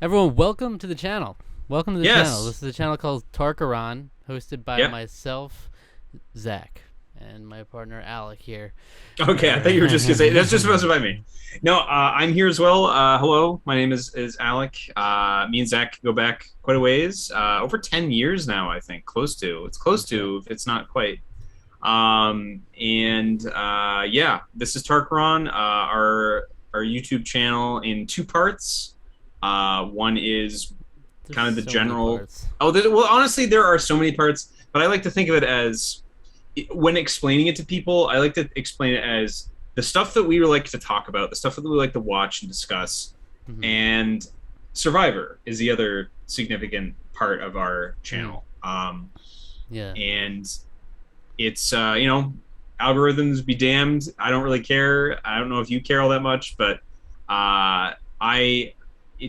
Everyone, welcome to the channel. Welcome to the channel. Yes. This is a channel called Tarqaron, hosted by Yep. myself, Zach, and my partner Alec here. Okay. I thought you were just gonna say that's just supposed to be me. No, I'm here as well. Hello, my name is Alec. Me and Zach go back quite a ways. Over 10 years now, I think. Close to. It's close That's right. to. If it's not quite. And yeah, this is Tarquaron. Our YouTube channel in two parts. One is There's kind of the so many general. parts. Oh, well, honestly, there are so many parts, but I like to think of it as when explaining it to people, I like to explain it as the stuff that we like to talk about, the stuff that we like to watch and discuss, Hmm. and Survivor is the other significant part of our channel. Yeah. And it's algorithms be damned. I don't really care. I don't know if you care all that much, but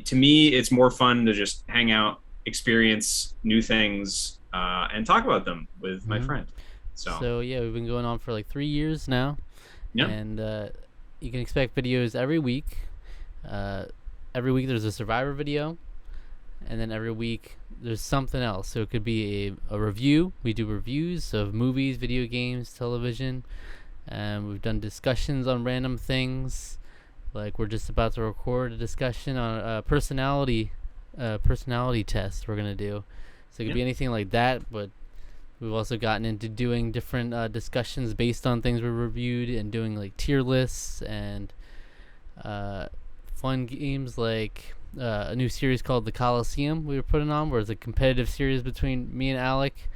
to me, it's more fun to just hang out, experience new things, and talk about them with my Hmm. friend. So So yeah, we've been going on for like 3 years now, yeah. and you can expect videos every week. Uh, every week there's a Survivor video, and then every week there's something else. So it could be a review. We do reviews of movies, video games, television, and we've done discussions on random things. Like we're just about to record a discussion on a personality test we're gonna do. So it could Yeah. be anything like that, but we've also gotten into doing different discussions based on things we reviewed and doing like tier lists and uh, fun games like a new series called the Coliseum we were putting on, where it's a competitive series between me and Alec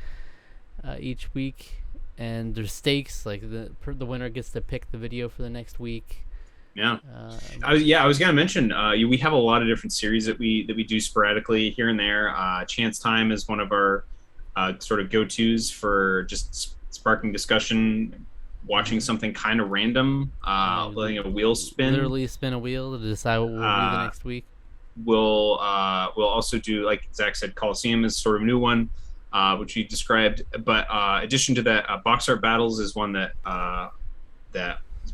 each week. And there's stakes, like the winner gets to pick the video for the next week. Yeah. Um, I was gonna mention we have a lot of different series that we do sporadically here and there. Chance Time is one of our sort of go tos for just sparking discussion, watching mhm. something kind of random, Yeah, letting a wheel spin. literally spin a wheel to decide what we'll review the Uh, next week. we'll also do, like Zach said, Coliseum is sort of a new one, which we described. But addition to that, Box Art Battles is one that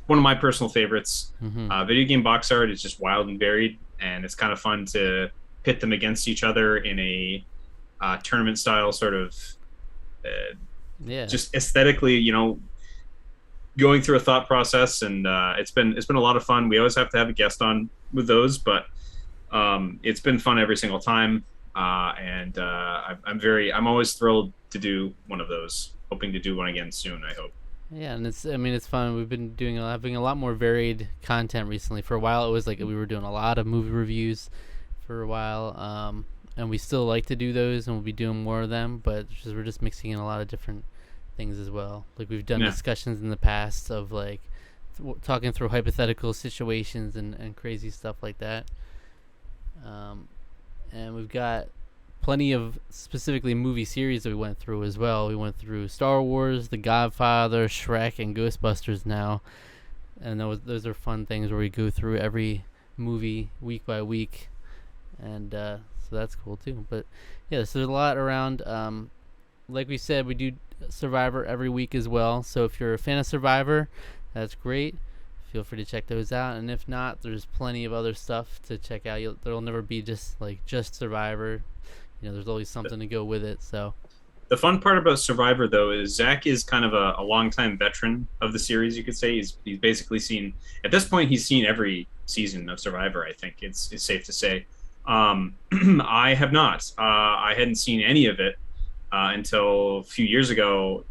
one of my personal favorites. Hmm. Video game box art is just wild and varied, and it's kind of fun to pit them against each other in a tournament style sort of uh, Yeah. just aesthetically, going through a thought process, and it's been a lot of fun. We always have to have a guest on with those, but it's been fun every single time, and I'm always thrilled to do one of those. Hoping to do one again soon. I hope. Yeah, and it's fun. We've been having a lot more varied content recently. For a while, it was like we were doing a lot of movie reviews for a while, and we still like to do those, and we'll be doing more of them. But we're just mixing in a lot of different things as well. Like we've done Yeah. discussions in the past of like talking through hypothetical situations and crazy stuff like that. Um, and we've got plenty of specifically movie series that we went through as well. We went through Star Wars, The Godfather, Shrek, and Ghostbusters now, and those are fun things where we go through every movie week by week, and so that's cool too. But yeah, so there's a lot around. Like we said, we do Survivor every week as well. So if you're a fan of Survivor, that's great. Feel free to check those out, and if not, there's plenty of other stuff to check out. There'll never be just Survivor. There's always something to go with it. So The fun part about Survivor, though, is Zach is kind of a longtime veteran of the series. You could say he's basically seen, at this point, he's seen every season of Survivor. I think it's safe to say. I have not. I hadn't seen any of it until a few years ago.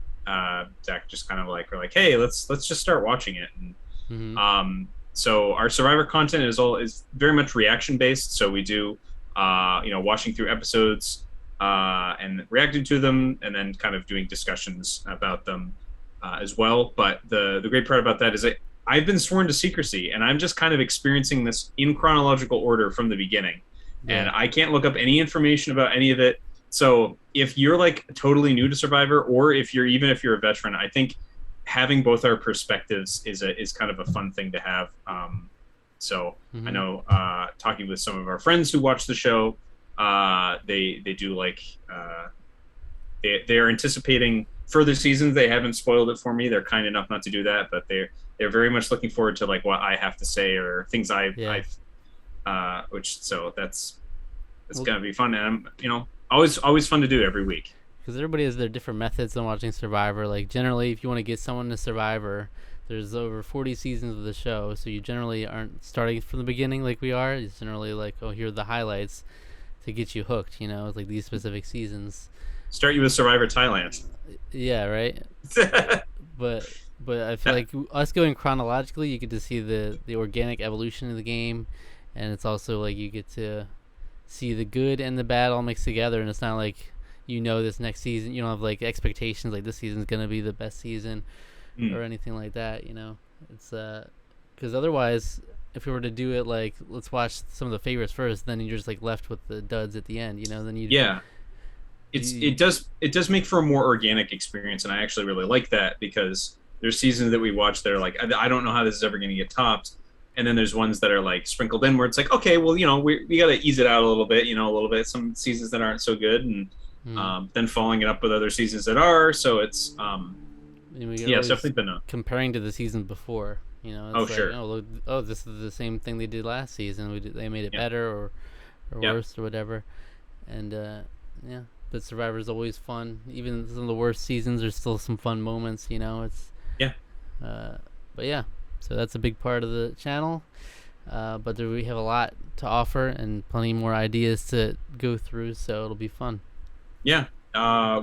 Zach just kind of like, we're like, hey, let's just start watching it. And hmm so our Survivor content is very much reaction based. So we do watching through episodes and reacting to them, and then kind of doing discussions about them as well. But the great part about that is I've been sworn to secrecy, and I'm just kind of experiencing this in chronological order from the beginning, and yeah. I can't look up any information about any of it. So if you're like totally new to Survivor, or if you're a veteran, I think having both our perspectives is kind of a fun thing to have. So I hmm know talking with some of our friends who watch the show, they do like they are anticipating further seasons. They haven't spoiled it for me. They're kind enough not to do that, but they're very much looking forward to like what I have to say or things Yeah. I've which so it's gonna be fun, and always fun to do every week. Because everybody has their different methods on watching Survivor. Like, generally, if you want to get someone to Survivor, there's over 40 seasons of the show, so you generally aren't starting from the beginning like we are. It's generally like, oh, here are the highlights to get you hooked, It's like these specific seasons. Start you with Survivor Thailand. Yeah, right? But I feel like us going chronologically, you get to see the organic evolution of the game, and it's also like you get to see the good and the bad all mixed together, and it's not like this next season you don't have like expectations like this season's gonna be the best season or anything like that. It's because otherwise, if we were to do it like let's watch some of the favorites first, then you're just like left with the duds at the end. Then it does make for a more organic experience, and I actually really like that, because there's seasons that we watch that are like, I don't know how this is ever going to get topped, and then there's ones that are like sprinkled in where it's like, okay, well, we got to ease it out a little bit, some seasons that aren't so good, and then following it up with other seasons that are. So it's it's definitely been comparing to the season before. It's sure. This is the same thing they did last season. They made it better or worse or whatever, and But Survivor's always fun. Even some of the worst seasons, there's still some fun moments. But yeah, so that's a big part of the channel. But we have a lot to offer and plenty more ideas to go through, so it'll be fun. Yeah,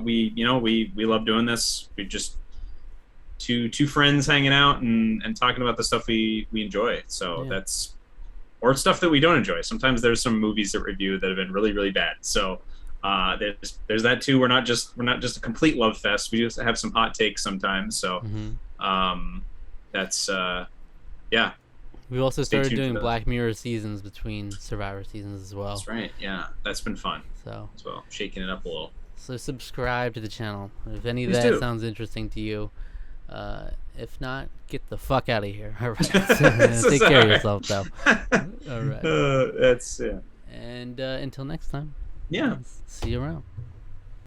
we love doing this. We just two friends hanging out and talking about the stuff we enjoy. So that's, or stuff that we don't enjoy. Sometimes there's some movies that review that have been really, really bad. So there's that too. We're not just a complete love fest. We just have some hot takes sometimes. So that's yeah. We also started doing Black Mirror seasons between Survivor seasons as well. That's right. Yeah, that's been fun. So as well, shaking it up a little. So subscribe to the channel if any of that sounds interesting to you. If not, get the fuck out of here. All right. Take care of yourself, though. All right. That's yeah. And until next time. Yeah. See you around.